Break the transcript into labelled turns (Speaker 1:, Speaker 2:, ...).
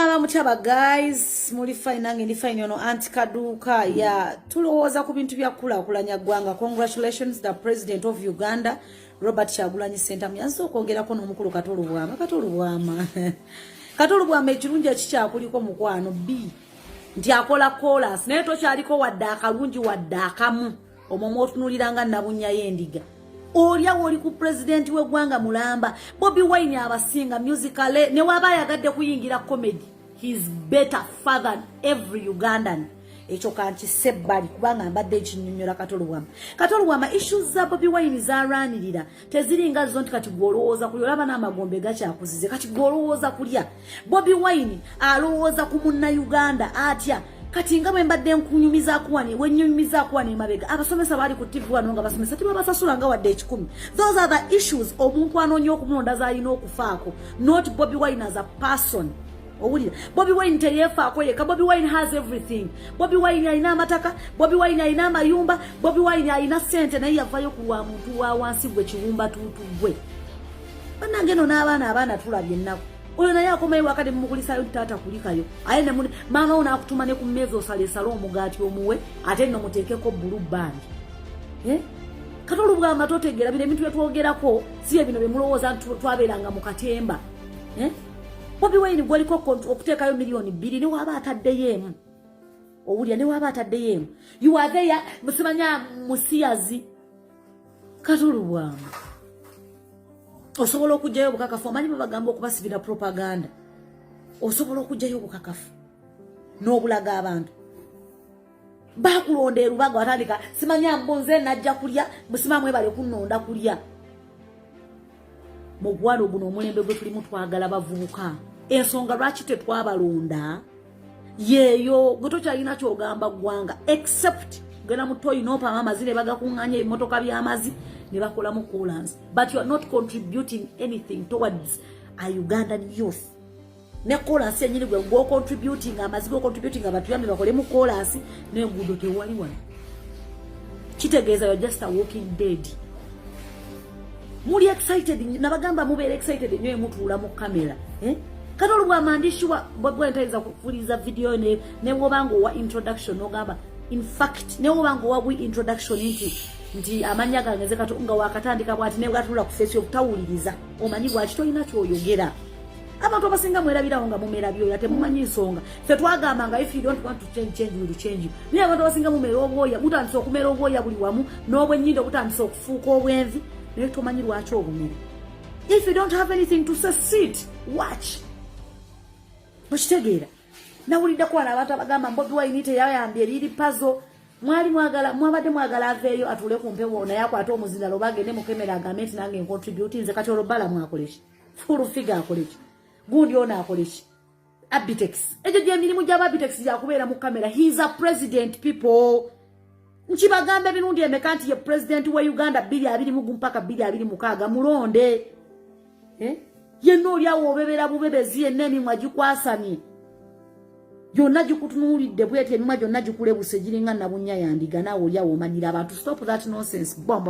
Speaker 1: Mwaba mutaba guys, muli fine nange ndi fine ono anti kaduka ya tulowooza ku bintu bya kulaakulanya ggwanga. Congratulations the president of Uganda Robert Kyagulanyi Ssentamu yanze okwongerako n'omukulu Katolubwama Katolubwama ekirungi ekikyakuliko mukwano B nti akola chorus naye tokyaliko wadde akalungi wadde akamu omwo otunuliranga nnabunya y'endiga. Olya woli ku president w'eggwanga mulamba Bobi Wine abasinga musically ne waba yagadde kuyingira comedy he is better far than every Ugandan. Ekyo kanki sebbali kubanga mbadde ekinyonnyola Katolubwama issues za Bobi Wine zaranirira teziringa zo nti kati golowooza kulya olaba n'amagombe gakyakuzize kati golowooza kulya. Bobi Wine alowooza ku munna Uganda atya kati nga mbadde nkunyumiza kuwani wenyumiza kuwani mabega abasomesa bali ku TV wano nga basomesa tiba basasula nga wadde 10. Those are the issues omuntu anonyo okumunonda zalina okufaako not Bobi Wine as a person. Owulira Bobi Wine teyefaako yeka. Bobi Wine has everything. Bobi Wine alina amataka, Bobi Wine alina amayumba, Bobi Wine alina sente naye yavayo kulwa muntu wa wansi gwe kiwumba tutugwe. Banange no n'abaana tulabye ennaku oyo naye akomayo wakati mumukulisayo tata kulikayo aye ne mama ona akutuma ne ku mmezo salesalo omugaati omuwe ate no muteekeko blue band. Katolubwama totegera bino ebintu byetwogerako si ebino bemulowooza twabeeranga mu katemba. Bobi Wine gwaliko okuteekayo milioni 2 ne waba ataddeyo emu. Owulya ne waba ataddeyo emu. You are there musimanya musiyazi Katolubwama. Osobola okujjayo bukakafu amanyi bagamba okubasibira propaganda. Osobola okujjayo bukakafu n'obulaga abantu. Bakulonda erubaga watandika simanya mbonze najja kulya musima mwebale kunnonda kulya. Mu gwalo guno omulembe gwe tulimu twagala bavubuka. Ensonga lwaki tetwabalonda yeeyo gwe tokyalina kyogamba ggwanga except gena mutoyi n'opama amazire bagakuŋŋanya ebimotoka by'amazi ne bakolamu chorus. But you are not contributing anything towards a Ugandan youth. Ne chorus yenyini gwe go contributing amazi go contributing abantu yambe bakolemu chorus n'enguudo tewali wano. Kitegeeza you're just a walking dead. Muli excited nabagamba mubeere excited nyowe mutuula mu kamera. Katolubwama andishuwa Bobi Wine tayinza kufuliza video ne wobanga wa introduction ogamba in fact ne wobanga wa introduction nti amanya gange kato nga wakatandika bwati ne gatula ku face okutawuliriza omanyi bwaki tolina kyoyogera. Abantu abasinga mwerabiraho nga mumera byo yate mumanyi nsonga fe twagamba nga if you don't want to change will change. Niye abantu abasinga mumera obwoya mutandise okumera obwoya buli wamu n'obwenyindo butandise okufuuka obwenvi naye tomanyi lwaki obumere. If you don't have anything to say sit watch. Mukitegeera nawulidde kwana abantu abagamba Bobi Wine teyayambye liri puzzle mwabadde mwagala aveeyo atule ku mpewo naye akwate omuzinda lobagende mu kamera agambe nti nange ncontribute nze kati olobala mwakoleki full figure akoleki gundi ona akoleki Abitex ejo gy'emirimu gy'Abitex gyakubeera mu kamera. He is a president people. Nkibagambe binundi emeka nti ye president wa Uganda 2020 mpaka 2026 mulonde. Yenno olyawo obebera bubebezi yenna emimwa gikwasani gyonna gikutunuulidde bwete emimwa gyonna gikulebuse giringa nabunya yandiga naawe olyawo omanyira abantu. Stop that nonsense bombo.